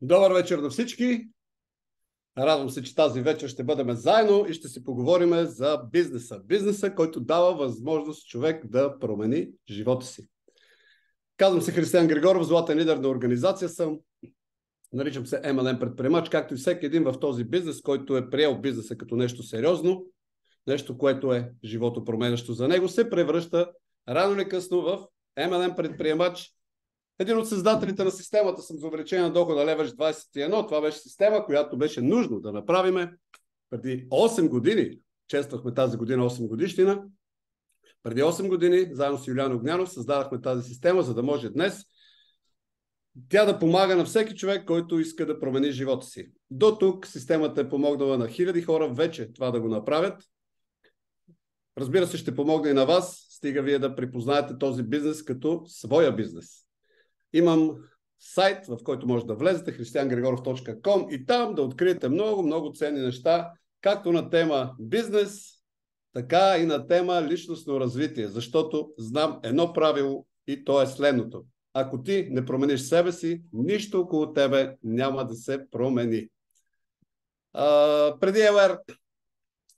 Добър вечер на всички! Радвам се, че тази вечер ще бъдем заедно и ще си поговорим за бизнеса. Бизнеса, който дава възможност човек да промени живота си. Казвам се Християн Григоров, златен лидер на организация съм. Наричам се MLM предприемач, както и всеки един в този бизнес, който е приел бизнеса като нещо сериозно, нещо, което е животопроменящо за него, се превръща рано или късно в MLM предприемач. Един от създателите на системата съм за увеличение на дохода Leverage 21. Това беше система, която беше нужно да направиме преди 8 години. Чествахме тази година 8 годишнина. Преди 8 години, заедно с Юлиан Огнянов, създадахме тази система, за да може днес тя да помага на всеки човек, който иска да промени живота си. До тук системата е помогнала на хиляди хора вече това да го направят. Разбира се, ще помогне и на вас, стига вие да припознаете този бизнес като своя бизнес. Имам сайт, в който може да влезете, christiangregorov.com, и там да откриете много ценни неща, както на тема бизнес, така и на тема личностно развитие, защото знам едно правило и то е следното. Ако ти не промениш себе си, нищо около тебе няма да се промени. Преди ELR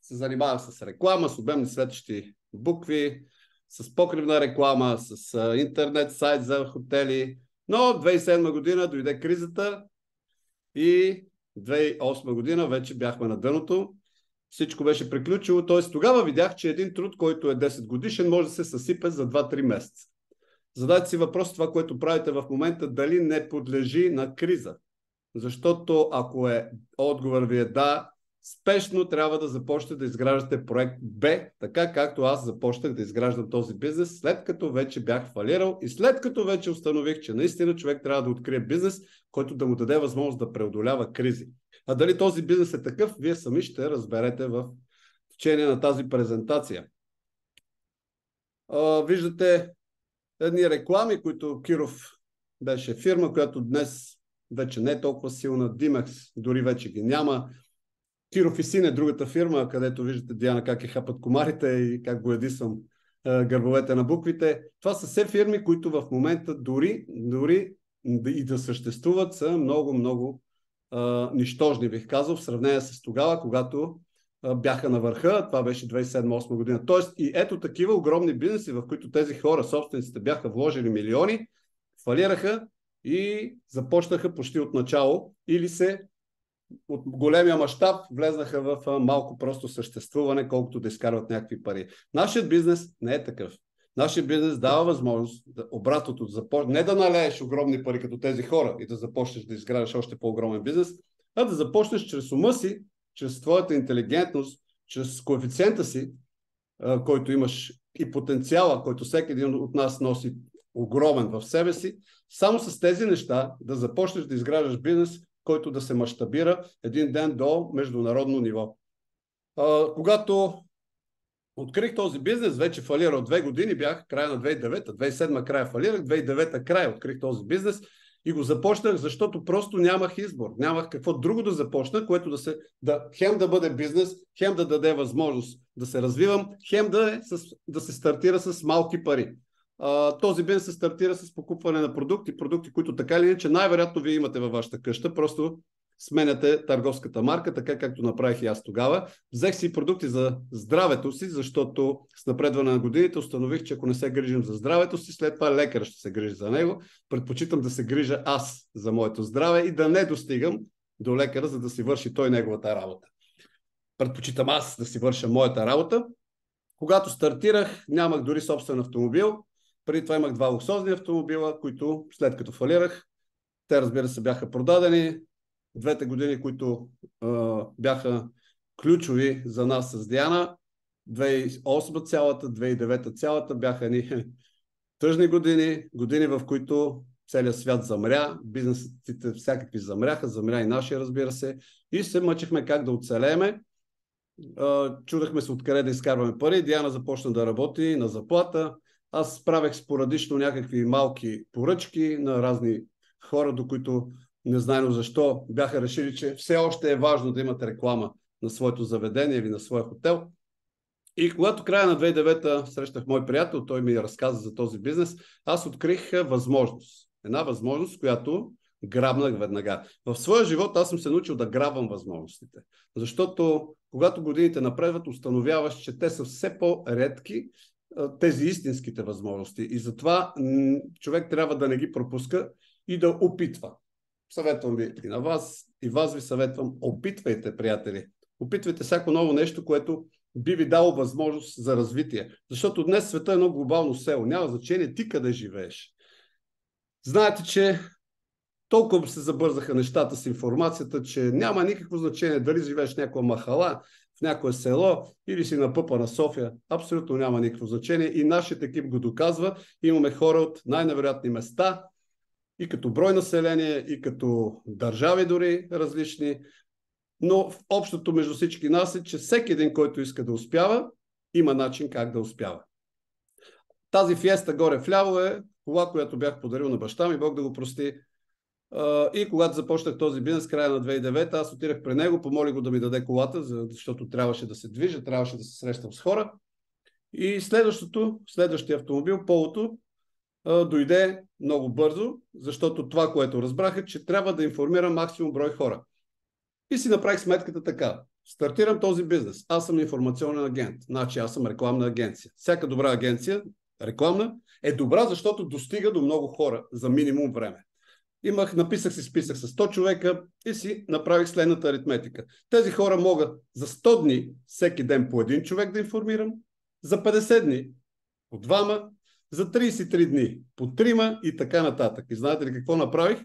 се занимавах с реклама, с обемни светещи букви, с покривна реклама, с интернет сайт за хотели. Но 2007 година дойде кризата и 2008 година вече бяхме на дъното. Всичко беше приключило. Т.е. тогава видях, че един труд, който е 10 годишен, може да се съсипе за 2-3 месеца. Задайте си въпрос, това, което правите в момента, дали не подлежи на криза. Защото ако отговор ви е да, спешно трябва да започнете да изграждате проект Б, така както аз започнах да изграждам този бизнес, след като вече бях фалирал и след като вече установих, че наистина човек трябва да открие бизнес, който да му даде възможност да преодолява кризи. А дали този бизнес е такъв, вие сами ще разберете в течение на тази презентация. Виждате едни реклами, които Киров беше фирма, която днес вече не е толкова силна. Димекс дори вече ги няма. Киров и Син е другата фирма, където виждате Диана как хапат комарите и как го едисвам гърбовете на буквите. Това са все фирми, които в момента дори и да съществуват са много нищожни, бих казал, в сравнение с тогава, когато бяха на върха. Това беше 2007-2008 година. Тоест и ето такива огромни бизнеси, в които тези хора, собствениците, бяха вложили милиони, фалираха и започнаха почти от начало или се от големия мащаб влезнаха в малко просто съществуване, колкото да изкарват някакви пари. Нашият бизнес не е такъв. Нашият бизнес дава възможност обратното, не да налееш огромни пари като тези хора и да започнеш да изграждаш още по-огромен бизнес, а да започнеш чрез ума си, чрез твоята интелигентност, чрез коефициента си, който имаш, и потенциала, който всеки един от нас носи огромен в себе си, само с тези неща да започнеш да изграждаш бизнес, който да се мащабира един ден до международно ниво. Когато открих този бизнес, вече фалирал 2 години, бях края на 2009, 2007 края фалирах, 2009 края открих този бизнес и го започнах, защото просто нямах избор. Нямах какво друго да започна, което хем да бъде бизнес, хем да даде възможност да се развивам, хем да се стартира с малки пари. Този бизнес се стартира с покупване на продукти, които така или иначе най-вероятно вие имате във вашата къща, просто сменяте търговската марка, така както направих и аз тогава. Взех си продукти за здравето си, защото с напредване на годините установих, че ако не се грижим за здравето си, след това лекар ще се грижи за него. Предпочитам да се грижа аз за моето здраве и да не достигам до лекара, за да си върши той неговата работа. Предпочитам аз да си върша моята работа. Когато стартирах, нямах дори собствен автомобил. Преди това имах 2 луксозни автомобила, които след като фалирах, те разбира се бяха продадени. 2 години, които бяха ключови за нас с Диана, 2008 цялата, 2009 цялата, бяха едни тъжни години, в които целият свят замря, бизнесите всякакви замря и нашия, разбира се, и се мъчихме как да оцелеме. Чудахме се откъде да изкарваме пари. Диана започна да работи на заплата. Аз правех спорадично някакви малки поръчки на разни хора, до които незнайно защо бяха решили, че все още е важно да имат реклама на своето заведение или на своя хотел. И когато края на 2009 срещах мой приятел, той ми разказа за този бизнес, аз открих възможност. Една възможност, която грабнах веднага. В своя живот аз съм се научил да грабвам възможностите. Защото когато годините напредват, установяваш, че те са все по-редки, тези истинските възможности. И затова човек трябва да не ги пропуска и да опитва. Съветвам ви и на вас, и вас ви съветвам, опитвайте, приятели. Опитвайте всяко ново нещо, което би ви дало възможност за развитие. Защото днес света е едно глобално село. Няма значение ти къде живееш. Знаете, че толкова се забързаха нещата с информацията, че няма никакво значение дали живееш в някаква махала, в някое село или си на пъпа на София. Абсолютно няма никакво значение и нашият екип го доказва. Имаме хора от най-невероятни места и като брой население, и като държави дори различни. Но в общото между всички нас е, че всеки един, който иска да успява, има начин как да успява. Тази фиеста горе вляво е кола, която бях подарил на баща ми, Бог да го прости. И когато започнах този бизнес, края на 2009, аз отидах при него, помолих го да ми даде колата, защото трябваше да се движа, трябваше да се срещам с хора. И следващия автомобил, Полото, дойде много бързо, защото това, което разбрах е, че трябва да информирам максимум брой хора. И си направих сметката така. Стартирам този бизнес. Аз съм информационен агент. Значи аз съм рекламна агенция. Всяка добра агенция, рекламна, е добра, защото достига до много хора за минимум време. Написах си списък с 100 човека и си направих следната аритметика. Тези хора могат за 100 дни, всеки ден по един човек да информирам, за 50 дни по двама, за 33 дни по трима и така нататък. И знаете ли какво направих?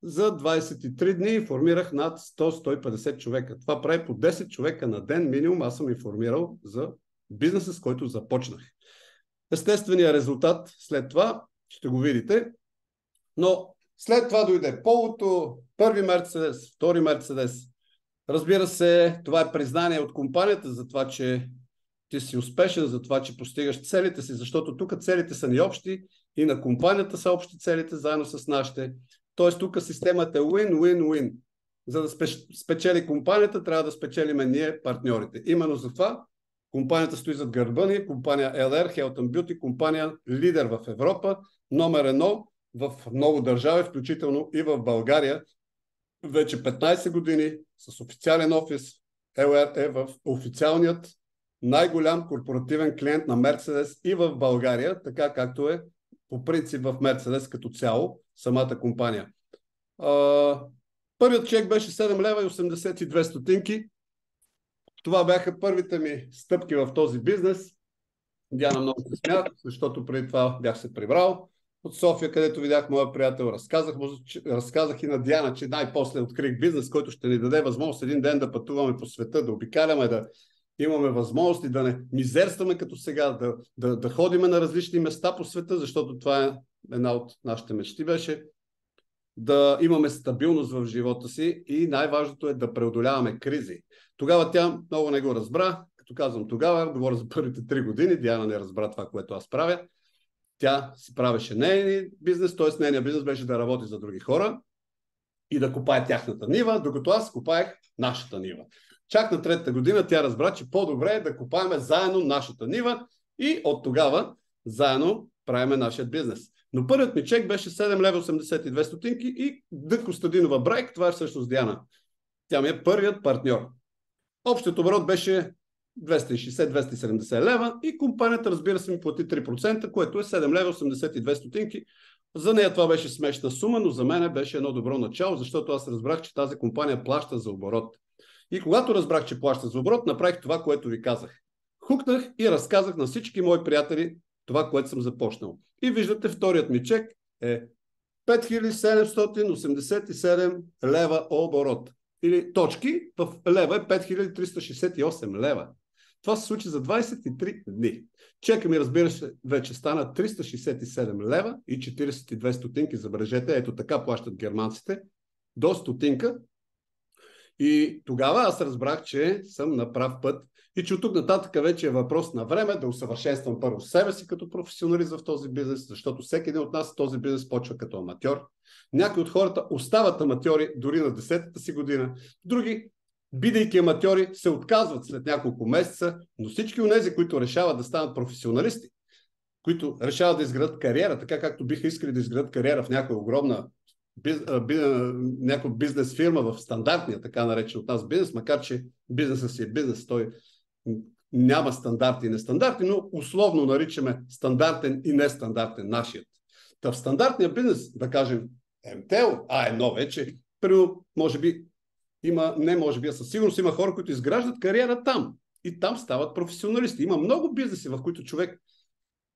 За 23 дни информирах над 100-150 човека. Това прави по 10 човека на ден минимум. Аз съм информирал за бизнеса, с който започнах. Естественият резултат след това ще го видите. Но след това дойде Полото, първи Мерцедес, втори Мерцедес. Разбира се, това е признание от компанията за това, че ти си успешен, за това, че постигаш целите си, защото тук целите са ни общи и на компанията са общи целите, заедно с нашите. Тоест тук системата е win-win-win. За да спечели компанията, трябва да спечелим ние, партньорите. Именно за това компанията стои зад гърба ни, компания LR, Health and Beauty, компания лидер в Европа, номер 1 в много държави, включително и в България. Вече 15 години с официален офис. LR е в официалният най-голям корпоративен клиент на Мерцедес и в България, така както е по принцип в Мерцедес като цяло, самата компания. Първият чек беше 7 лева и 82 стотинки. Това бяха първите ми стъпки в този бизнес. Диана много се смя, защото преди това бях се прибрал от София, където видях моя приятел. Разказах и на Диана, че най-после открих бизнес, който ще ни даде възможност един ден да пътуваме по света, да обикаляме, да имаме възможности, да не мизерстваме като сега, да ходиме на различни места по света, защото това е една от нашите мечти беше. Да имаме стабилност в живота си и най-важното е да преодоляваме кризи. Тогава тя много не го разбра. Като казвам тогава, говоря за първите 3 години, Диана не разбра това, което аз правя. Тя си правеше нейния бизнес, т.е. нейният бизнес беше да работи за други хора и да копае тяхната нива, докато аз копаех нашата нива. Чак на 3-та година тя разбра, че по-добре е да копаеме заедно нашата нива и от тогава заедно правиме нашия бизнес. Но първият ми чек беше 7 лева 82 стотинки и Д. Костадинова Брайк, това е всъщност Диана. Тя ми е първият партньор. Общият оборот беше 260-270 лева и компанията, разбира се, ми плати 3%, което е 7 лева 82 стотинки. За нея това беше смешна сума, но за мен беше едно добро начало, защото аз разбрах, че тази компания плаща за оборот. И когато разбрах, че плаща за оборот, направих това, което ви казах. Хукнах и разказах на всички мои приятели това, което съм започнал. И виждате, вторият ми чек е 5787 лева оборот. Или точки в лева е 5368 лева. Това се случи за 23 дни. Чека ми, разбира се, вече стана 367 лева и 42 стотинки. Забележете, ето така плащат германците. До стотинка. И тогава аз разбрах, че съм на прав път и че от тук нататък вече е въпрос на време да усъвършенствам първо себе си като професионалист в този бизнес, защото всеки един от нас този бизнес почва като аматьор. Някои от хората остават аматьори дори на 10-та си година, други, бидейки аматьори, се отказват след няколко месеца, но всички онези, които решават да станат професионалисти, които решават да изградят кариера, така както биха искали да изградят кариера в някоя огромна някаква бизнес фирма в стандартния, така наречен от нас бизнес, макар че бизнесът си е бизнес, той няма стандарти и нестандартни, но условно наричаме стандартен и нестандартен нашият. Та в стандартния бизнес, да кажем МТЛ, А1 вече, примерно, може би има, не може би, а със сигурност има хора, които изграждат кариера там. И там стават професионалисти. Има много бизнеси, в които човек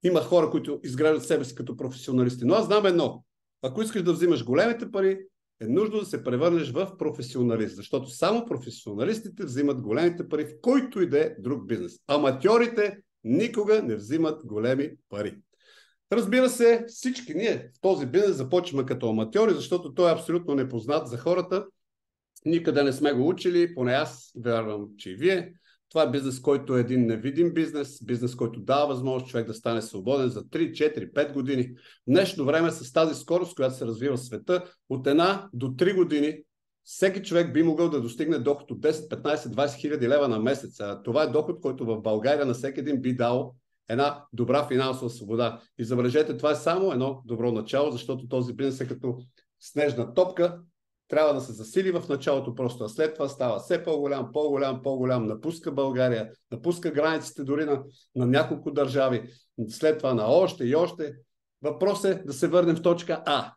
има хора, които изграждат себе си като професионалисти. Но аз знам едно. Ако искаш да взимаш големите пари, е нужно да се превърнеш в професионалист, защото само професионалистите взимат големите пари в който и да е друг бизнес. Аматьорите никога не взимат големи пари. Разбира се, всички ние в този бизнес започваме като аматьори, защото той е абсолютно непознат за хората. Никъде не сме го учили, поне аз вярвам, че и вие. Това е бизнес, който е един невидим бизнес, бизнес, който дава възможност човек да стане свободен за 3, 4, 5 години. В днешно време с тази скорост, която се развива в света, от 1 до 3 години всеки човек би могъл да достигне доход от 10, 15, 20 хиляди лева на месец. Това е доход, който в България на всеки един би дал една добра финансова свобода. И забележете, това е само едно добро начало, защото този бизнес е като снежна топка. Трябва да се засили в началото просто, а след това става все по-голям, напуска България, напуска границите дори на няколко държави, след това на още и още. Въпрос е да се върнем в точка А,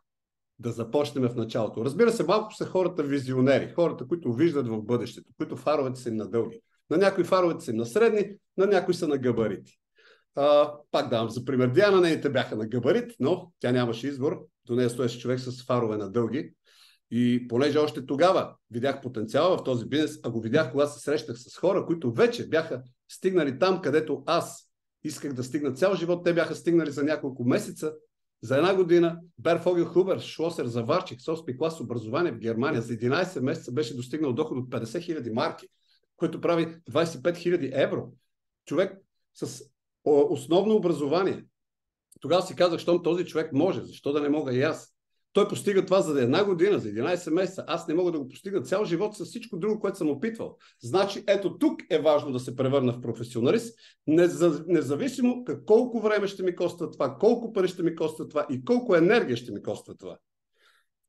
да започнем в началото. Разбира се, малко са хората визионери, хората, които виждат в бъдещето, които фаровете са им на дълги. На някои фаровете са им на средни, на някои са на габарити. Пак давам за пример. Диана, нейните бяха на габарит, но тя нямаше избор. До нея стоеше човек с фарове на дълги. И понеже още тогава видях потенциала в този бизнес, а го видях, когато се срещах с хора, които вече бяха стигнали там, където аз исках да стигна цял живот. Те бяха стигнали за няколко месеца, за 1 година. Берфогел Хубер, Шлосер Заварчик, Соспи клас образование в Германия. За 11 месеца беше достигнал доход от 50 хиляди марки, който прави 25 хиляди евро. Човек с основно образование. Тогава си казах, щом този човек може, защо да не мога и аз? Той постига това за 1 година, за 11 месеца. Аз не мога да го постигна цял живот с всичко друго, което съм опитвал. Значи, ето тук е важно да се превърна в професионалист, независимо колко време ще ми коства това, колко пари ще ми коства това и колко енергия ще ми коства това.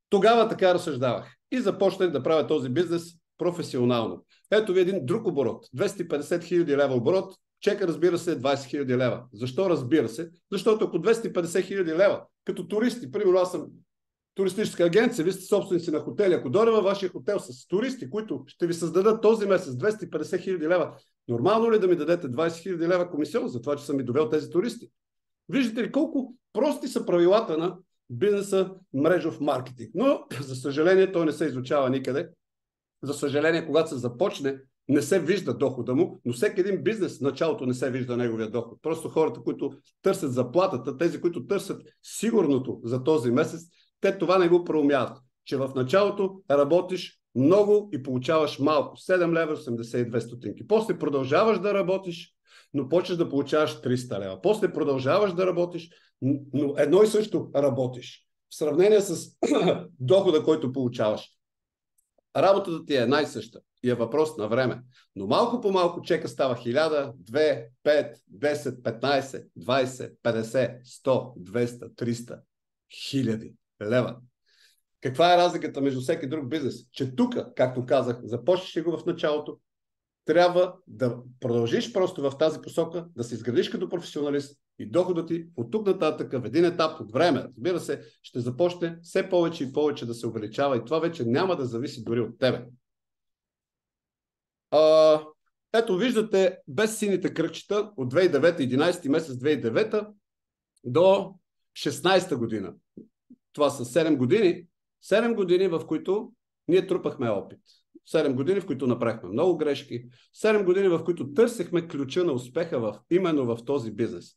Тогава така разсъждавах и започнах да правя този бизнес професионално. Ето ви един друг оборот. 250 хиляди лева оборот. Чека, разбира се, 20 хиляди лева. Защо разбира се? Защото ако 250 хиляди лева, като туристи, примерно аз съм туристическа агенция, вие сте собственици на хотели. Ако дойде във вашия хотел с туристи, които ще ви създадат този месец 250 хиляди лева, нормално ли да ми дадете 20 хиляди лева комисион за това, че съм ми довел тези туристи? Виждате ли колко прости са правилата на бизнеса мрежов маркетинг. Но, за съжаление, той не се изучава никъде. За съжаление, когато се започне, не се вижда дохода му, но всеки един бизнес в началото не се вижда неговия доход. Просто хората, които търсят заплатата, тези, които търсят сигурното за този месец, те това не го проумяват, че в началото работиш много и получаваш малко. 7 лева 82 стотинки. После продължаваш да работиш, но почваш да получаваш 300 лева. После продължаваш да работиш, но едно и също работиш. В сравнение с дохода, който получаваш. Работата ти е най-съща и е въпрос на време. Но малко по малко чека става 1000, 2, 5, 10, 15, 20, 50, 100, 200, 300, хиляди лева. Каква е разликата между всеки друг бизнес? Че тук, както казах, започнеш го в началото, трябва да продължиш просто в тази посока, да се изградиш като професионалист и доходът ти от тук нататък в един етап от време, разбира се, ще започне все повече и повече да се увеличава и това вече няма да зависи дори от тебе. Ето виждате без сините кръгчета от 2009, 11 месец 2009 до 16 година. Това са 7 години. 7 години, в които ние трупахме опит. 7 години, в които направихме много грешки. 7 години, в които търсихме ключа на успеха именно в този бизнес.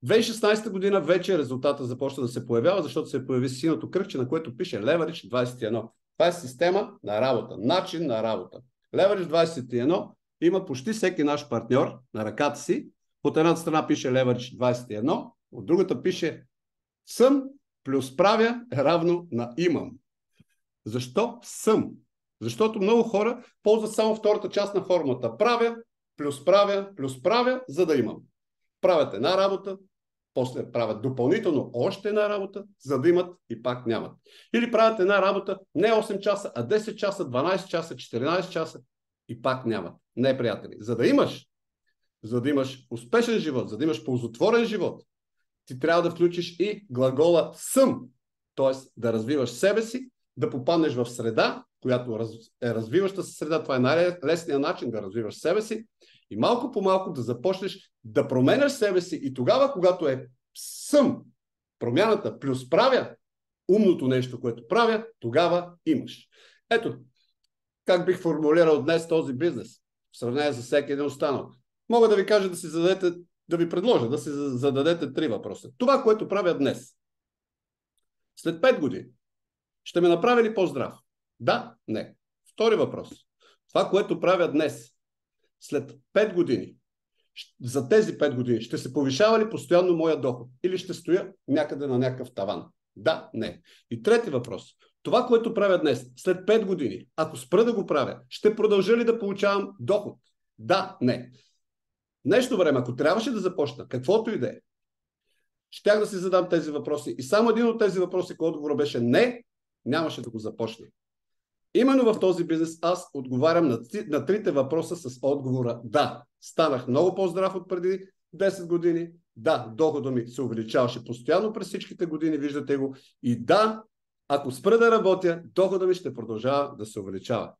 2016 година вече резултата започна да се появява, защото се появи синото кръгче, на което пише Leverage 21. Това е система на работа, начин на работа. Leverage 21 има почти всеки наш партньор на ръката си. От едната страна пише Leverage 21, от другата пише съм плюс правя е равно на имам. Защо съм? Защото много хора ползват само втората част на формулата. Правя, плюс правя, за да имам. Правят една работа, после правят допълнително още една работа, за да имат и пак нямат. Или правят една работа не 8 часа, а 10 часа, 12 часа, 14 часа и пак нямат. Не, приятели. За да имаш успешен живот, за да имаш ползотворен живот, ти трябва да включиш и глагола съм, т.е. да развиваш себе си, да попаднеш в среда, която е развиваща се среда. Това е най-лесният начин да развиваш себе си и малко по малко да започнеш да променяш себе си и тогава, когато е съм, промяната плюс правя, умното нещо, което правя, тогава имаш. Ето, как бих формулирал днес този бизнес в сравнение с всеки един останал. Мога да ви кажа да ви предложа да си зададете 3 въпроса. Това, което правя днес, след 5 години, ще ме направи ли по-здрав? Да, не. Втори въпрос. Това, което правя днес, след 5 години, за тези 5 години, ще се повишава ли постоянно моя доход? Или ще стоя някъде на някакъв таван? Да, не. И трети въпрос. Това, което правя днес, след 5 години, ако спра да го правя, ще продължа ли да получавам доход? Да, не. В днешно време, ако трябваше да започна, каквото и да е, щях да си задам тези въпроси. И само един от тези въпроси, който отговор беше не, нямаше да го започна. Именно в този бизнес аз отговарям на трите въпроса с отговора да. Станах много по-здрав от преди 10 години. Да, доходът ми се увеличаваше постоянно през всичките години, виждате го. И да, ако спра да работя, доходът ми ще продължава да се увеличава.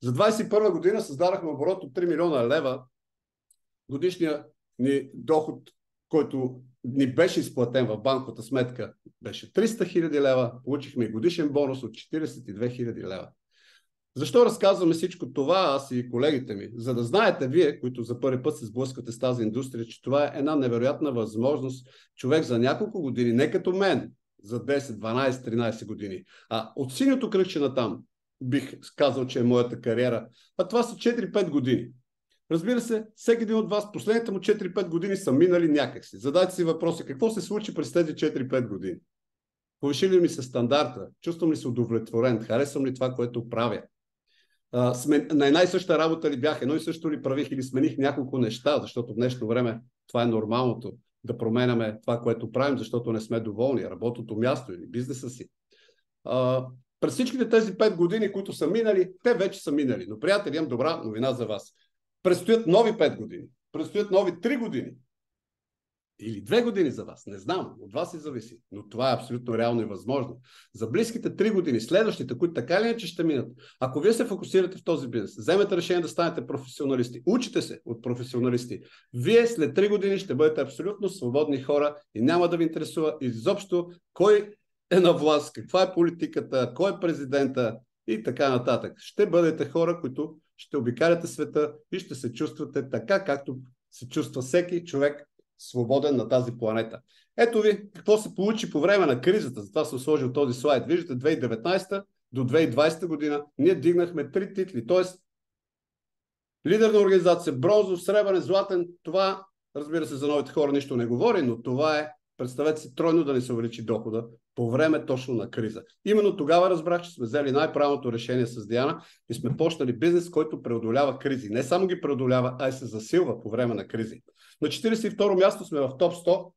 За 2021 година създадахме оборот от 3 милиона лева. Годишният ни доход, който ни беше изплатен в банковата сметка, беше 300 хиляди лева. Получихме годишен бонус от 42 хиляди лева. Защо разказваме всичко това, аз и колегите ми? За да знаете вие, които за първи път се сблъсквате с тази индустрия, че това е една невероятна възможност човек за няколко години, не като мен, за 10, 12, 13 години, а от синьото кръгче натам бих казал, че е моята кариера, а това са 4-5 години. Разбира се, всеки един от вас последните му 4-5 години са минали някакси. Задайте си въпроси, какво се случи през тези 4-5 години? Повиши ли ми се стандарта? Чувствам ли се удовлетворен? Харесвам ли това, което правя? На една и съща работа ли бях? Едно и също ли правих или смених няколко неща? Защото в днешно време това е нормалното. Да променяме това, което правим, защото не сме доволни. Работното място или бизнеса си. През всичките тези 5 години, които са минали, те вече са минали. Но, приятели, имам добра новина за вас. Предстоят нови 5 години. Предстоят нови 3 години. Или 2 години за вас. Не знам. От вас и зависи. Но това е абсолютно реално и възможно. За близките 3 години, следващите, които така или иначе ще минат, ако вие се фокусирате в този бизнес, вземете решение да станете професионалисти, учите се от професионалисти, вие след 3 години ще бъдете абсолютно свободни хора и няма да ви интересува изобщо кой е на власт, каква е политиката, кой е президента и така нататък. Ще бъдете хора, които ще обикаляте света и ще се чувствате така, както се чувства всеки човек свободен на тази планета. Ето ви какво се получи по време на кризата. Затова съм сложил този слайд. Виждате, 2019 до 2020 година ние дигнахме 3 титли. Тоест, лидер на организация, бронзов, сребърен, златен. Това, разбира се, за новите хора нищо не говори, но това е, представете си, тройно да ни се увеличи дохода по време точно на криза. Именно тогава разбрах, че сме взели най-правилното решение с Диана и сме почнали бизнес, който преодолява кризи. Не само ги преодолява, а и се засилва по време на кризи. На 42-ро място сме в топ 100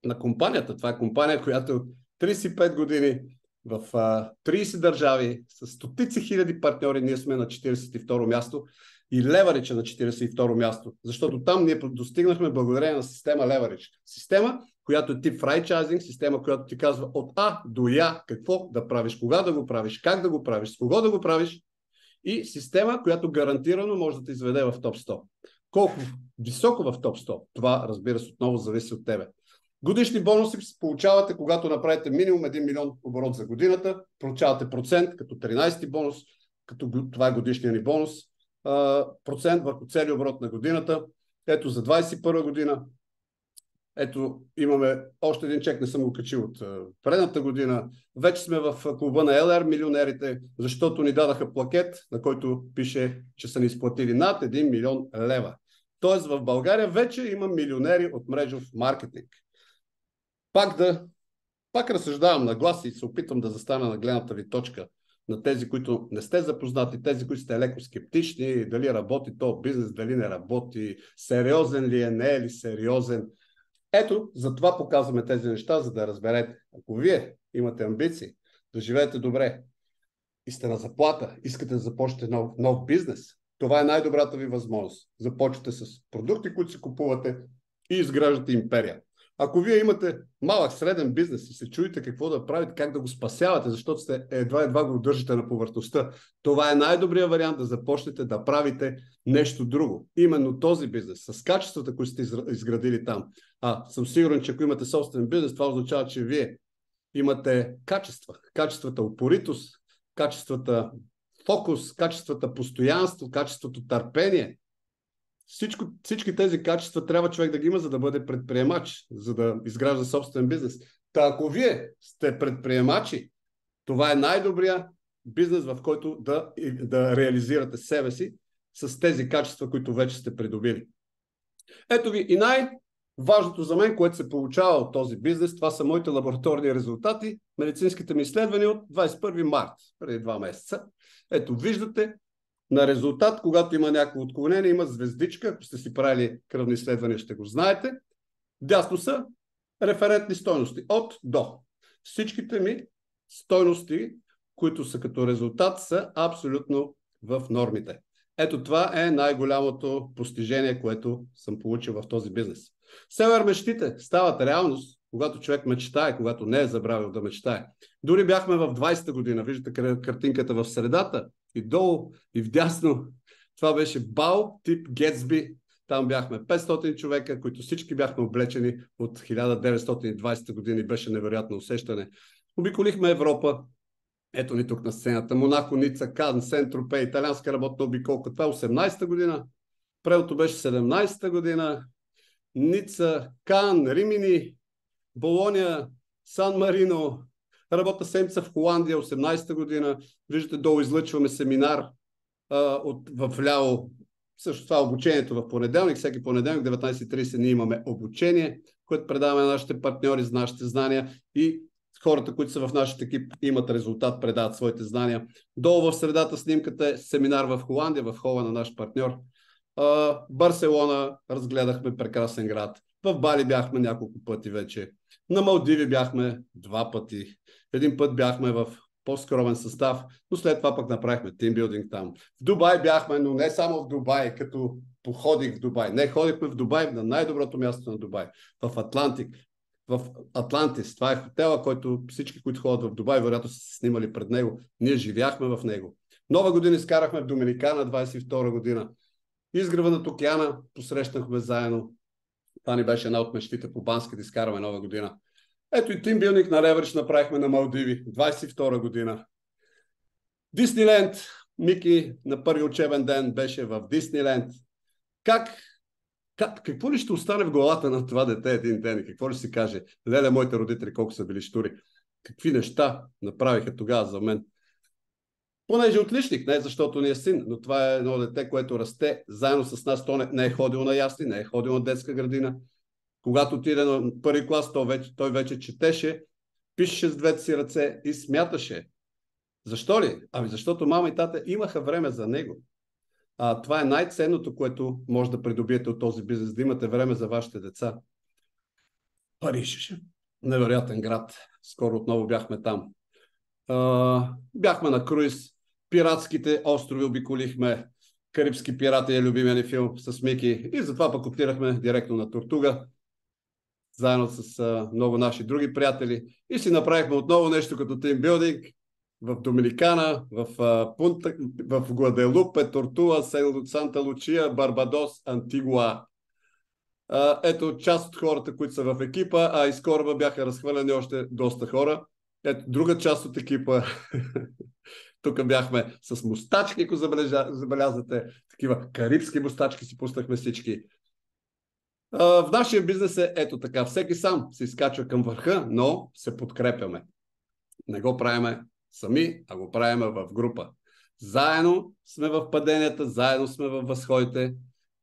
на компанията. Това е компания, която от 35 години в 30 държави, с стотици хиляди партньори, ние сме на 42-ро място и Leverage е на 42-ро място, защото там ние достигнахме благодарение на система Leverage. Система, която е тип франчайзинг, система, която ти казва от А до Я какво да правиш, кога да го правиш, как да го правиш, с кого да го правиш и система, която гарантирано може да те изведе в топ 100. Колко високо в топ 100? Това, разбира се, отново зависи от тебе. Годишни бонуси получавате, когато направите минимум 1 милион оборот за годината. Получавате процент, като 13-ти бонус, като това е годишния ни бонус. Процент върху целия оборот на годината. Ето за 21 година. Ето имаме още един чек, не съм го качил от предната година. Вече сме в клуба на LR милионерите, защото ни дадаха плакет, на който пише, че са ни изплатили над 1 милион лева. Тоест в България вече има милионери от мрежов маркетинг. Пак разсъждавам на глас и се опитвам да застана на гледната ви точка на тези, които не сте запознати, тези, които сте леко скептични, дали работи то бизнес, дали не работи, сериозен ли е, не е ли сериозен. Ето, затова показваме тези неща, за да разберете. Ако вие имате амбиции да живеете добре и сте на заплата, искате да започнете нов бизнес, това е най-добрата ви възможност. Започвате с продукти, които си купувате и изграждате империя. Ако вие имате малък, среден бизнес и се чуете какво да правите, как да го спасявате, защото сте едва го държите на повърхността, това е най-добрият вариант да започнете да правите нещо друго. Именно този бизнес, с качествата, които сте изградили там. Съм сигурен, че ако имате собствен бизнес, това означава, че вие имате качества. Качествата упоритост, качествата фокус, качествата постоянство, качеството търпение. Всички тези качества трябва човек да ги има, за да бъде предприемач, за да изгражда собствен бизнес. Ако вие сте предприемачи, това е най-добрият бизнес, в който да реализирате себе си с тези качества, които вече сте придобили. Ето ви и най-важното за мен, което се получава от този бизнес, това са моите лабораторни резултати, медицинските ми изследвания от 21 март, преди 2 месеца. Ето виждате, на резултат, когато има някакво отклонение, има звездичка, ако сте си правили кръвни изследвания, ще го знаете. Дясно са референтни стойности, от до. Всичките ми стойности, които са като резултат, са абсолютно в нормите. Ето това е най-голямото постижение, което съм получил в този бизнес. Север мечтите стават реалност, когато човек мечтае, когато не е забравил да мечтае. Дори бяхме в 20-та година, виждате картинката в средата, и долу, и вдясно. Това беше бал тип Гетсби. Там бяхме 500 човека, които всички бяхме облечени от 1920 години. Беше невероятно усещане. Обиколихме Европа. Ето ни тук на сцената. Монако, Ница, Кан, Сен-Тропе, италианска работна обиколка. Това е 18-та година. Предното беше 17-та година. Ница, Кан, Римини, Болония, Сан Марино, работна седмица в Холандия, 18-та година. Виждате, долу излъчваме семинар в ляво. Също това обучението в понеделник. Всеки понеделник, 19:30, ние имаме обучение, което предаваме на нашите партньори за нашите знания и хората, които са в нашия екип, имат резултат, предават своите знания. Долу в средата снимката е семинар в Холандия, в хола на наш партньор. Барселона разгледахме, прекрасен град. В Бали бяхме няколко пъти вече. На Малдиви бяхме 2 пъти. Един път бяхме в по-скромен състав, но след това пък направихме тимбилдинг там. В Дубай бяхме, но не само в Дубай, като походих в Дубай. Не, ходихме в Дубай, на най-доброто място на Дубай. В Атлантик. В Атлантис. Това е хотела, който всички, които ходят в Дубай, вероятно са се снимали пред него. Ние живяхме в него. Нова година изкарахме в Доминикана, 22 година. Изгрева над океана посрещнахме заедно. Това ни беше една от мечтите по Банска да изкараме нова година. Ето и тимбилдинг на Леверидж направихме на Малдиви, 22 година. Дисниленд, Мики на първи учебен ден беше в Дисниленд. Какво ли ще остане в главата на това дете един ден? Какво ли си каже? Леле, моите родители колко са били щури. Какви неща направиха тогава за мен? Понеже отличник, не защото ни е син, но това е едно дете, което расте заедно с нас. То не е ходил на ясли, не е ходил на детска градина. Когато отиде на първи клас, той вече четеше, пишеше с двете си ръце и смяташе. Защо ли? Защото мама и тата имаха време за него. Това е най-ценното, което може да придобиете от този бизнес, да имате време за вашите деца. Париж, невероятен град. Скоро отново бяхме там. Бяхме на круиз, пиратските острови обиколихме, Карибски пирати е любимия ни филм с Мики и затова пък отидахме директно на Тортуга, заедно с много наши други приятели и си направихме отново нещо като тимбилдинг в Доминикана, в Гваделупе, Тортуа, Санта Лучия, Барбадос, Антигуа. Ето част от хората, които са в екипа, из кораба бяха разхвърлени още доста хора. Ето друга част от екипа. Тук бяхме с мустачки, ако забелязвате. Такива карибски мустачки си пуснахме всички. В нашия бизнес е ето така. Всеки сам се изкачва към върха, но се подкрепяме. Не го правиме сами, а го правиме в група. Заедно сме в паденията, заедно сме в възходите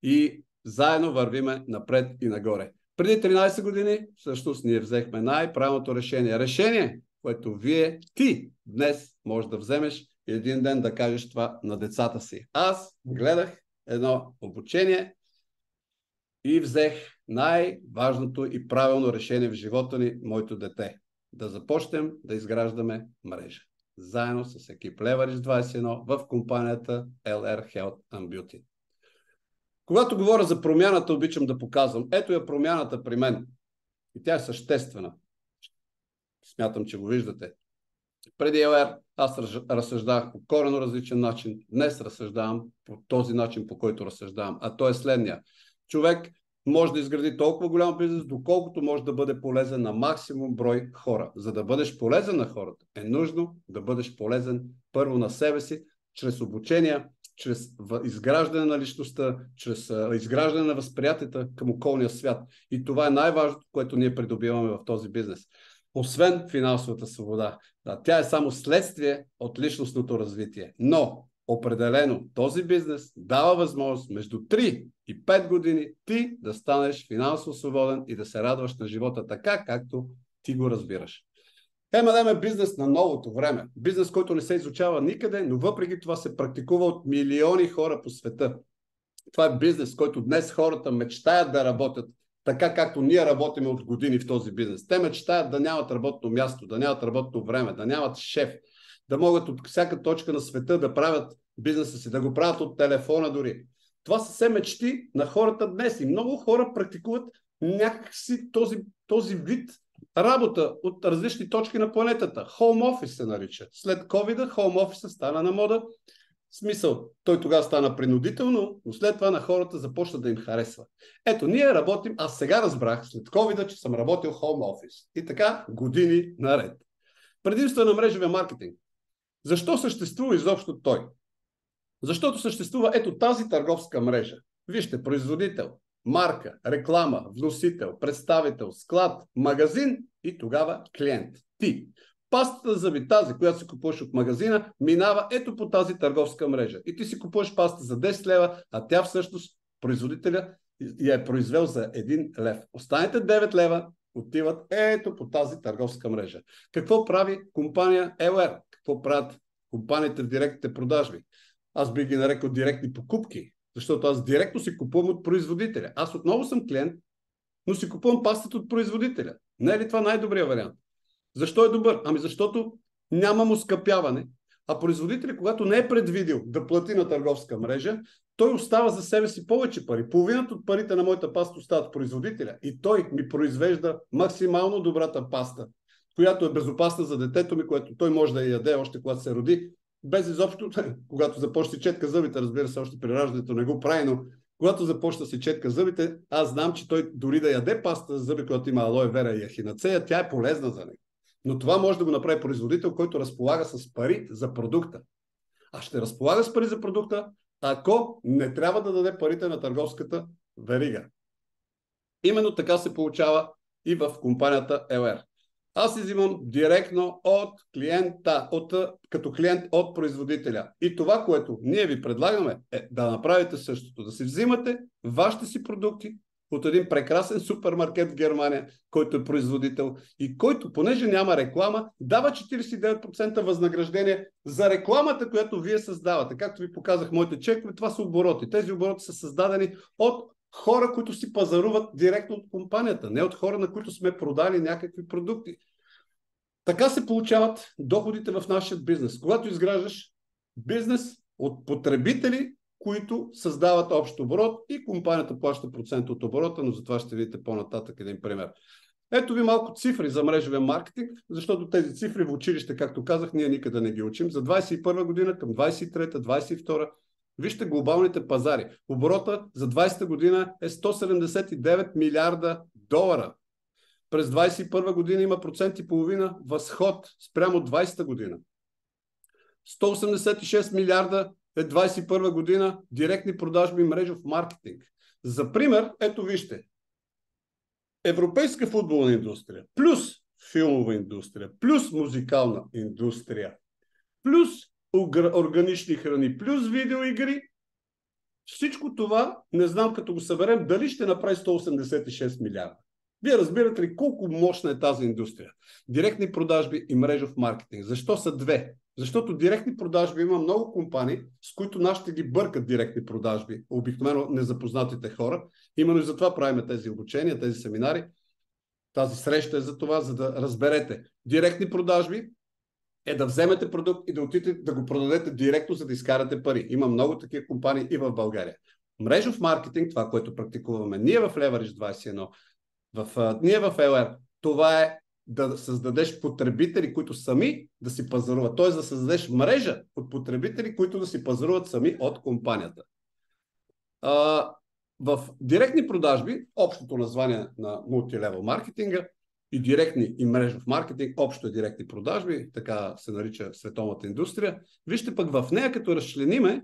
и заедно вървиме напред и нагоре. Преди 13 години всъщност ние взехме най-правилното решение. Решение, което ти днес можеш да вземеш и един ден да кажеш това на децата си. Аз гледах едно обучение и взех най-важното и правилно решение в живота ни, моето дете. Да започнем да изграждаме мрежа. Заедно с екип Leverage 21 в компанията LR Health and Beauty. Когато говоря за промяната, обичам да показвам. Ето е промяната при мен. И тя е съществена. Смятам, че го виждате. Преди LR аз разсъждавах по коренно различен начин. Днес разсъждавам по този начин, по който разсъждавам. А то е следния. Човек може да изгради толкова голям бизнес, доколкото може да бъде полезен на максимум брой хора. За да бъдеш полезен на хората, е нужно да бъдеш полезен първо на себе си, чрез обучение, чрез изграждане на личността, чрез изграждане на възприятията към околния свят. И това е най-важното, което ние придобиваме в този бизнес. Освен финансовата свобода. Да, тя е само следствие от личностното развитие. Но определено този бизнес дава възможност между 3 и 5 години ти да станеш финансово свободен и да се радваш на живота така, както ти го разбираш. M&M е бизнес на новото време. Бизнес, който не се изучава никъде, но въпреки това се практикува от милиони хора по света. Това е бизнес, който днес хората мечтаят да работят така, както ние работим от години в този бизнес. Те мечтаят да нямат работно място, да нямат работно време, да нямат шеф, да могат от всяка точка на света да правят бизнеса си, да го правят от телефона дори. Това са все мечти на хората днес и много хора практикуват някакси този вид работа от различни точки на планетата. Home office се нарича. След COVID-а Home office стана на мода. В смисъл, той тогава стана принудително, но след това на хората започна да им харесва. Ето, ние работим, аз сега разбрах след COVID-а, че съм работил Home office. И така години наред. Предимство на мрежовия маркетинг. Защо съществува изобщо той? Защото съществува ето тази търговска мрежа. Вижте, производител, марка, реклама, вносител, представител, склад, магазин и тогава клиент. Ти. Пастата за зъби, тази, която си купуваш от магазина, минава ето по тази търговска мрежа. И ти си купуваш паста за 10 лева, а тя всъщност производителя я е произвел за 1 лев. Останете 9 лева отиват ето по тази търговска мрежа. Какво прави компания LR? Какво правят компаниите в директните продажби? Аз би ги нарекал директни покупки, защото аз директно си купувам от производителя. Аз отново съм клиент, но си купувам пастата от производителя. Не е ли това най-добрият вариант? Защо е добър? Ами защото няма оскъпяване, а производителят, когато не е предвидил да плати на търговска мрежа, той остава за себе си повече пари. Половината от парите на моята паста остават в производителя и той ми произвежда максимално добрата паста, която е безопасна за детето ми, което той може да я яде още когато се роди, без изобщо, когато започне четка зъбите, разбира се, още при раждането не го прави, но когато започна си четка зъбите, аз знам, че той дори да яде паста за зъби, която има алоe вера и ехинацея, тя е полезна за него. Но това може да го направи производител, който разполага с пари за продукта. А ще разполага с пари за продукта, ако не трябва да даде парите на търговската верига. Именно така се получава и в компанията LR. Аз изимам директно от клиента, като клиент от производителя. И това, което ние ви предлагаме, е да направите същото. Да си взимате вашите си продукти от един прекрасен супермаркет в Германия, който е производител и който, понеже няма реклама, дава 49% възнаграждение за рекламата, която вие създавате. Както ви показах моите чекове, това са обороти. Тези обороти са създадени от хора, които си пазаруват директно от компанията, не от хора, на които сме продали някакви продукти. Така се получават доходите в нашия бизнес. Когато изграждаш бизнес от потребители, които създават общ оборот и компанията плаща процент от оборота, но за това ще видите по-нататък един пример. Ето ви малко цифри за мрежовия маркетинг, защото тези цифри в училище, както казах, ние никъде не ги учим. За 2021 година към 2023, 2022, вижте глобалните пазари. Оборота за 2020 година е 179 милиарда долара. През 2021 година има 1,5% възход спрямо 2020 година. 186 милиарда е 2021 година директни продажби и мрежов маркетинг. За пример, ето вижте. Европейска футболна индустрия, плюс филмова индустрия, плюс музикална индустрия, плюс органични храни, плюс видеоигри. Всичко това, не знам като го съберем, дали ще направи 186 милиарда. Вие разбирате ли колко мощна е тази индустрия? Директни продажби и мрежов маркетинг. Защо са две? Защото директни продажби има много компании, с които нашите ги бъркат директни продажби, обикновено незапознатите хора. Именно и затова правим тези обучения, тези семинари. Тази среща е за това, за да разберете. Директни продажби е да вземете продукт и да отидете да го продадете директно, за да изкарате пари. Има много такива компании и в България. Мрежов маркетинг, това, което практикуваме ние в Leverage 21, ние в LR, това е да създадеш потребители, които сами да си пазаруват. Т.е. да създадеш мрежа от потребители, които да си пазаруват сами от компанията. В директни продажби, общото название на мултилевел маркетинга, и директни и мрежов маркетинг, общо е директни продажби, така се нарича световната индустрия. Вижте пък в нея, като разчлениме,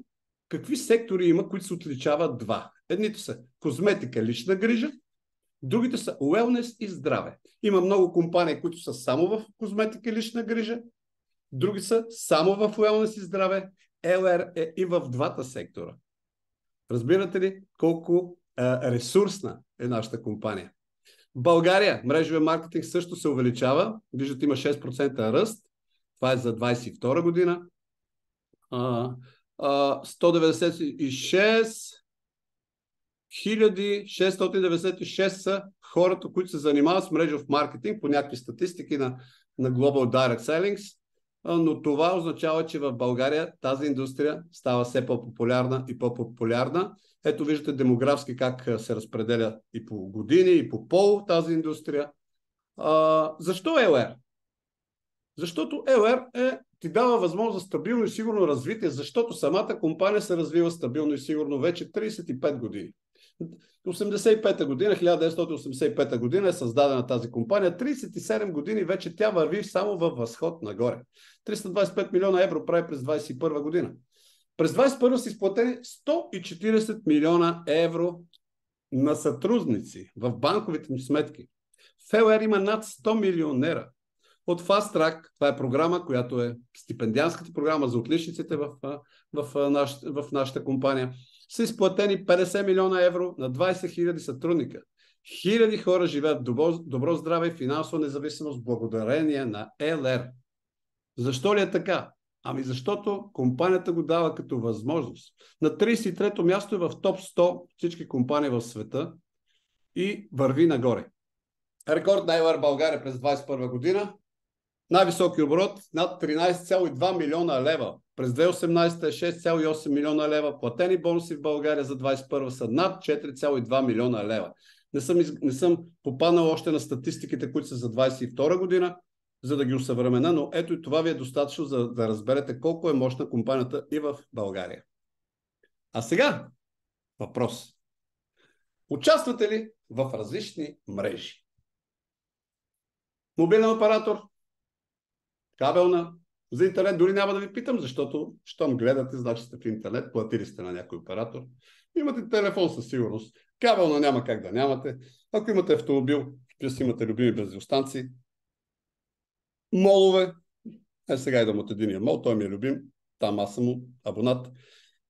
какви сектори има, които се отличават два. Едните са козметика, лична грижа, другите са уелнес и здраве. Има много компании, които са само в козметика и лична грижа, други са само в уелнес и здраве. LR е и в двата сектора. Разбирате ли колко ресурсна е нашата компания? В България мрежовия маркетинг също се увеличава. Виждате, има 6% ръст. Това е за 2022 година. 196 696 са хората, които се занимават с мрежов маркетинг по някакви статистики на Global Direct Sellings. Но това означава, че в България тази индустрия става все по-популярна и по-популярна. Ето виждате демографски как се разпределя и по години, и по пол тази индустрия. Защо LR? Защото LR ти дава възможност за стабилно и сигурно развитие, защото самата компания се развива стабилно и сигурно вече 35 години. 1985 година, 1985 година е създадена тази компания. 37 години вече тя върви само във възход нагоре. 325 милиона евро прави през 2021 година. През 2021 са изплатени 140 милиона евро на сътрудници в банковите ми сметки. В LR има над 100 милионера. От Fast Track, това е програма, която е стипендианската програма за отличниците в нашата компания, са изплатени 50 милиона евро на 20 хиляди сътрудника. Хиляди хора живеят в добро здраве и финансова независимост благодарение на LR. Защо ли е така? Ами защото компанията го дава като възможност. На 33-то място е в топ 100 всички компании в света и върви нагоре. Рекорд на LR България през 2021 година. Най-високи оборот над 13,2 милиона лева. През 2018 е 6,8 милиона лева. Платени бонуси в България за 2021 са над 4,2 милиона лева. Не съм попаднал още на статистиките, които са за 2022 година, за да ги усъвремена, но ето и това ви е достатъчно, за да разберете колко е мощна компанията и в България. А сега въпрос. Участвате ли в различни мрежи? Мобилен оператор, кабелна, за интернет дори няма да ви питам, защото щом гледате, значи сте в интернет, платили сте на някой оператор. Имате телефон със сигурност. Кабелна няма как да нямате. Ако имате автомобил, ще си имате любими бензиностанции. Молове. Сега идвам от единия мол, той ми е любим. Там аз съм абонат.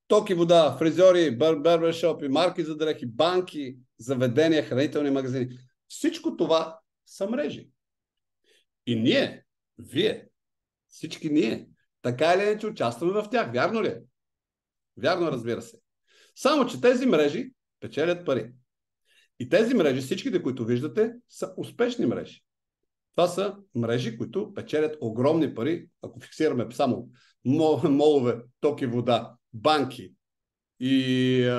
Ток и вода, фризьори, барбершопи, марки за дрехи, банки, заведения, хранителни магазини. Всичко това са мрежи. И ние, вие, всички ние, така или иначе участваме в тях. Вярно ли е? Вярно, разбира се. Само, че тези мрежи печелят пари. И тези мрежи, всичките, които виждате, са успешни мрежи. Това са мрежи, които печелят огромни пари, ако фиксираме само молове, ток и вода, банки и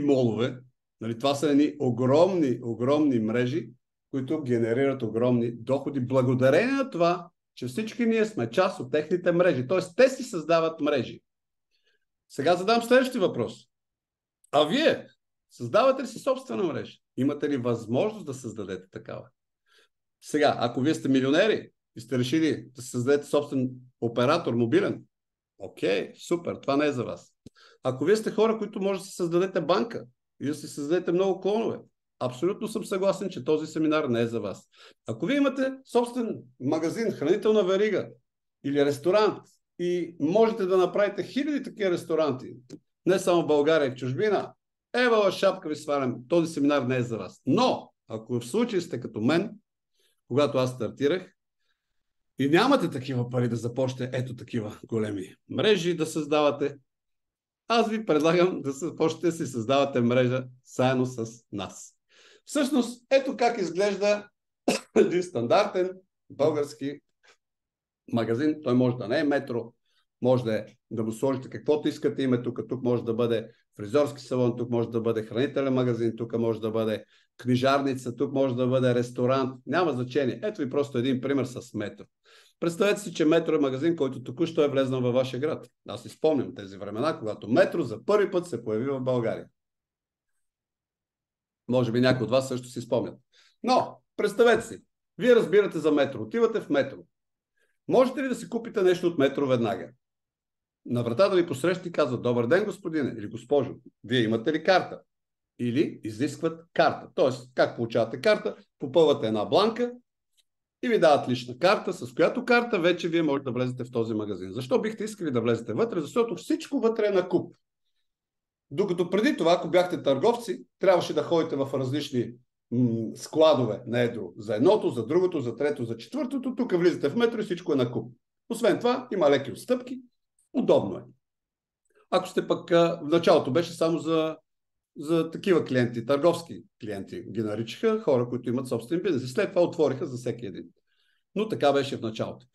молове. Нали, това са едни огромни мрежи, които генерират огромни доходи, благодарение на това, че всички ние сме част от техните мрежи. Т.е. те си създават мрежи. Сега задам следващия въпрос. А вие създавате ли си собствена мрежа? Имате ли възможност да създадете такава? Сега, ако вие сте милионери и сте решили да създадете собствен оператор мобилен, окей, супер, това не е за вас. Ако вие сте хора, които може да си създадете банка и да си създадете много клонове, абсолютно съм съгласен, че този семинар не е за вас. Ако вие имате собствен магазин, хранителна верига или ресторант и можете да направите хиляди такива ресторанти, не само в България, в чужбина, евала шапка ви свалям, този семинар не е за вас. Но, ако в случай сте като мен, когато аз стартирах, и нямате такива пари да започнете ето такива големи мрежи да създавате, аз ви предлагам да започнете да си създавате мрежа заедно с нас. Всъщност, ето как изглежда един стандартен български магазин. Той може да не е Метро, може да му сложите каквото искате име. Тук може да бъде фризьорски салон, тук може да бъде хранителен магазин, тук може да бъде книжарница, тук може да бъде ресторант. Няма значение. Ето ви просто един пример с Метро. Представете си, че Метро е магазин, който току-що е влезнал във вашия град. Аз си спомням тези времена, когато Метро за първи път се появи в България. Може би някои от вас също си спомнят. Но, представете си, вие разбирате за Метро, отивате в Метро. Можете ли да си купите нещо от Метро веднага? На вратата ви посреща и казват: добър ден, господине или госпожо, вие имате ли карта? Или изискват карта. Тоест, как получавате карта? Попълвате една бланка и ви дават лична карта, с която карта вече вие можете да влезете в този магазин. Защо бихте искали да влезете вътре? Защото всичко вътре е на куп. Докато преди това, ако бяхте търговци, трябваше да ходите в различни складове на едро. За едното, за другото, за трето, за четвъртото. Тук влизате в Метро и всичко е на куп. Освен това, има леки отстъпки. Удобно е. Ако сте пък, в началото беше само за такива клиенти, търговски клиенти ги наричаха, хора, които имат собствен бизнес. И след това отвориха за всеки един. Но така беше в началото.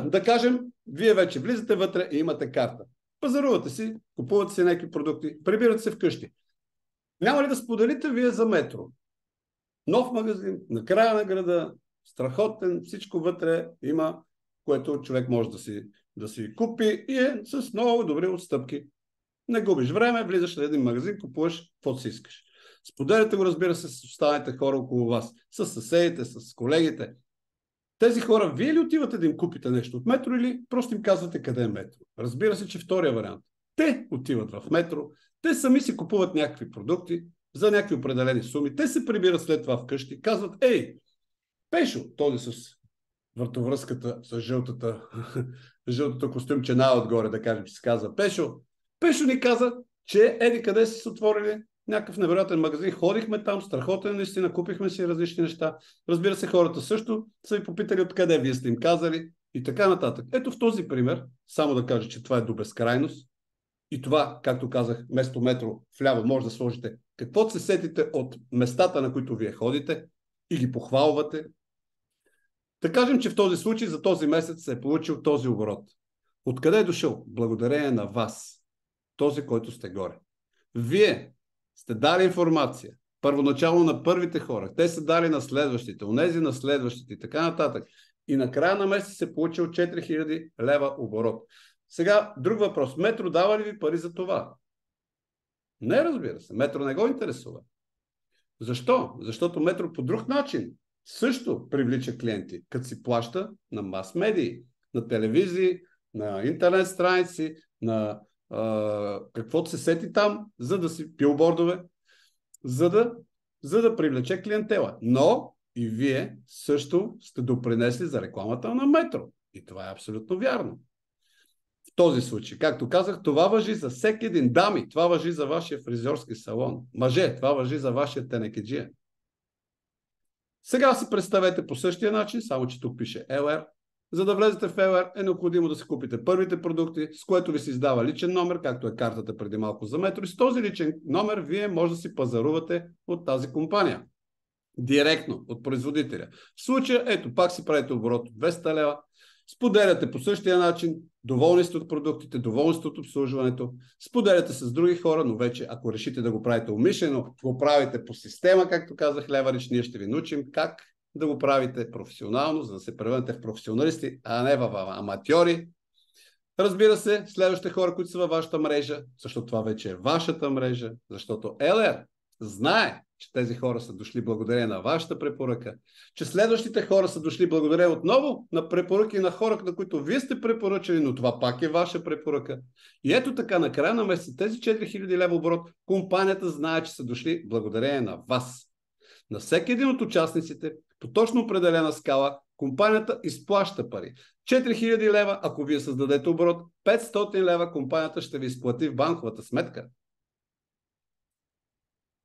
Да кажем, вие вече влизате вътре и имате карта. Пазарувате си, купувате си някакви продукти, прибирате се вкъщи. Няма ли да споделите вие за Метро? Нов магазин, на края на града, страхотен, всичко вътре има, което човек може да си купи и е с много добри отстъпки. Не губиш време, влизаш в един магазин, купуваш каквото си искаш. Споделяте го, разбира се, с останалите хора около вас, с съседите, с колегите. Тези хора, вие ли отивате да им купите нещо от Метро или просто им казвате къде е Метро? Разбира се, че втория вариант. Те отиват в Метро, те сами си купуват някакви продукти за някакви определени суми, те се прибират след това вкъщи, казват: ей, Пешо, този с въртовръзката, с жълтото костюмче отгоре, да кажем, че се казва Пешо. Пешо ни каза, че еди къде си отворили някакъв невероятен магазин. Ходихме там, страхотен наистина, купихме си различни неща. Разбира се, хората също са ви попитали откъде, вие сте им казали и така нататък. Ето в този пример, само да кажа, че това е до безкрайност. И това, както казах, вместо Метро вляво може да сложите каквото се сетите от местата, на които вие ходите и ги похвалвате. Да кажем, че в този случай за този месец се е получил този оборот. Откъде е дошъл? Благодарение на вас, този, който сте горе. Вие сте дали информация първоначално на първите хора, те са дали на следващите, онези на следващите и така нататък. И на края на месец се получил 4000 лева оборот. Сега, друг въпрос. Метро дава ли ви пари за това? Не, разбира се. Метро не го интересува. Защо? Защото Метро по друг начин също привлича клиенти, като си плаща на мас-медии, на телевизии, на интернет страници, на каквото се сети там, за да си билбордове, за да привлече клиентела. Но и вие също сте допринесли за рекламата на Метро. И това е абсолютно вярно. В този случай, както казах, това важи за всеки един. Дами, това важи за вашия фризьорски салон. Мъже, това важи за вашия тенекеджия. Сега си представете по същия начин, само че тук пише LR. За да влезете в LR е необходимо да си купите първите продукти, с което ви се издава личен номер, както е картата преди малко за Метро. И с този личен номер вие може да си пазарувате от тази компания. Директно от производителя. В случая, ето, пак си правите оборот от 200 лева, споделяте по същия начин, доволни сте от продуктите, доволни сте от обслужването, споделяте с други хора, но вече, ако решите да го правите умишлено, го правите по система, както казах Леварич, ние ще ви научим как да го правите професионално, за да се превърнете в професионалисти, а не в аматьори. Разбира се, следващите хора, които са във вашата мрежа, защото това вече е вашата мрежа, защото LR знае, че тези хора са дошли благодарение на вашата препоръка, че следващите хора са дошли благодарение отново на препоръки на хора, на които вие сте препоръчали, но това пак е ваша препоръка. И ето така, на края на месец, тези 4000 лева оборот, компанията знае, че са дошли благодарение на вас. На всеки един от участниците, по точно определена скала, компанията изплаща пари. 4000 лева, ако вие създадете оборот, 500 лева компанията ще ви изплати в банковата сметка.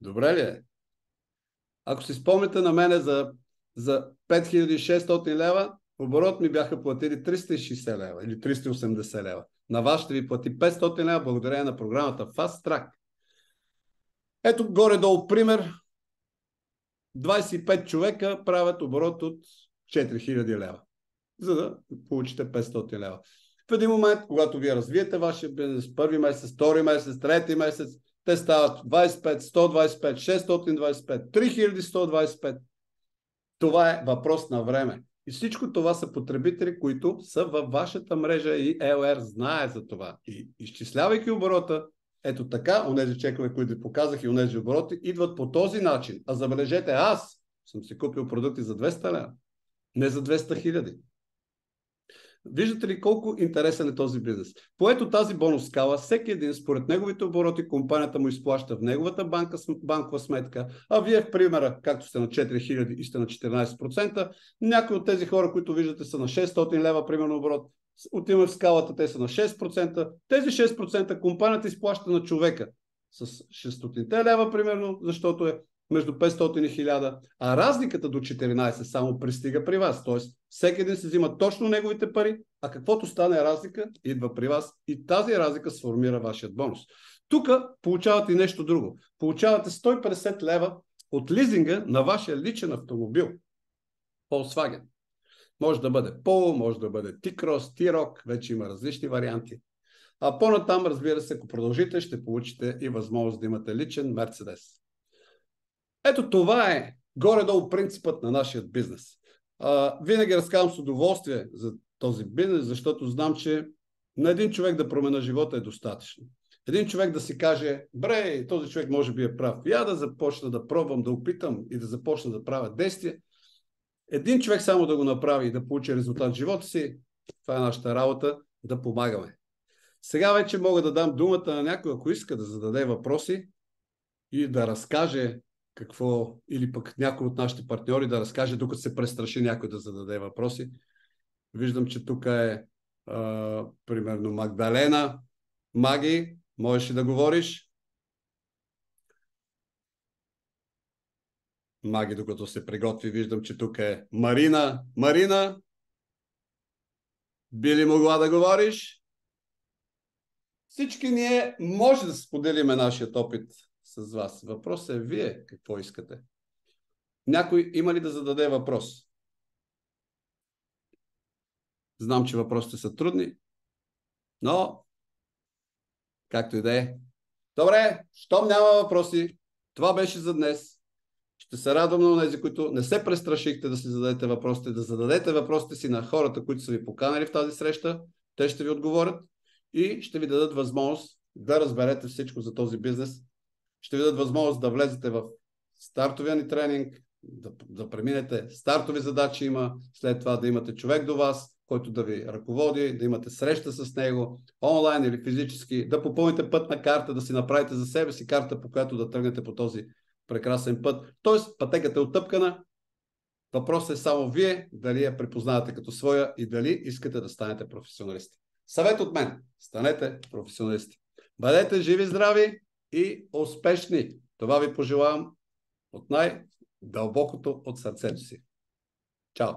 Добре ли е? Ако си спомняте на мене за 5600 лева, оборот ми бяха платили 360 лева или 380 лева. На вас ще ви плати 500 лева благодарение на програмата Fast Track. Ето горе-долу пример. 25 човека правят оборот от 4000 лева, за да получите 500 лева. В един момент, когато вие развиете вашия бизнес, първи месец, втори месец, трети месец, те стават 25, 125, 625, 3125. Това е въпрос на време. И всичко това са потребители, които са във вашата мрежа и LR знае за това. И изчислявайки оборота, ето така, онези чекове, които ви показах и онези обороти, идват по този начин. А забележете, аз съм си купил продукти за 200 лева, не за 200 хиляди. Виждате ли колко интересен е този бизнес? Поето тази бонус скала, всеки един според неговите обороти, компанията му изплаща в неговата банкова сметка, а вие в примера, както сте на 4000 и сте на 14%, някои от тези хора, които виждате са на 600 лева, примерно оборот, отиваме в скалата, те са на 6%, тези 6% компанията изплаща на човека с 600 лева, примерно, защото е между 500 и 1000, а разликата до 14 само пристига при вас. Тоест, всеки един се взима точно неговите пари, а каквото стане разлика, идва при вас и тази разлика сформира вашият бонус. Тук получавате и нещо друго. Получавате 150 лева от лизинга на вашия личен автомобил. Volkswagen. Може да бъде Polo, може да бъде T-Cross, T-Roc, вече има различни варианти. А по-натам, разбира се, ако продължите, ще получите и възможност да имате личен Мерцедес. Ето това е горе-долу принципът на нашия бизнес. Винаги разказвам с удоволствие за този бизнес, защото знам, че на един човек да промена живота е достатъчно. Един човек да си каже, бре, този човек може би е прав. Я да започна да пробвам, да опитам и да започна да правя действия. Един човек само да го направи и да получи резултат в живота си, това е нашата работа, да помагаме. Сега вече мога да дам думата на някой, ако иска да зададе въпроси и да разкаже какво, или пък някой от нашите партньори да разкаже, докато се престраши някой да зададе въпроси. Виждам, че тук е примерно Магдалена. Маги, можеш ли да говориш? Маги, докато се приготви, виждам, че тук е Марина. Марина, би ли могла да говориш? Всички ние може да споделиме нашият опит с вас. Въпросът е вие какво искате. Някой има ли да зададе въпрос? Знам, че въпросите са трудни, но както и да е. Добре, щом няма въпроси, това беше за днес. Ще се радвам на тези, които не се престрашихте да си зададете въпросите, да зададете въпросите си на хората, които са ви поканали в тази среща. Те ще ви отговорят и ще ви дадат възможност да разберете всичко за този бизнес. Ще ви дадат възможност да влезете в стартовия ни тренинг, да преминете стартови задачи има, след това да имате човек до вас, който да ви ръководи, да имате среща с него, онлайн или физически, да попълните пътна карта, да си направите за себе си карта, по която да тръгнете по този прекрасен път. Тоест, пътеката е оттъпкана. Въпросът е само вие дали я препознавате като своя и дали искате да станете професионалисти. Съвет от мен. Станете професионалисти. Бъдете живи, здрави и успешни. Това ви пожелавам от най-дълбокото от сърцето си. Чао!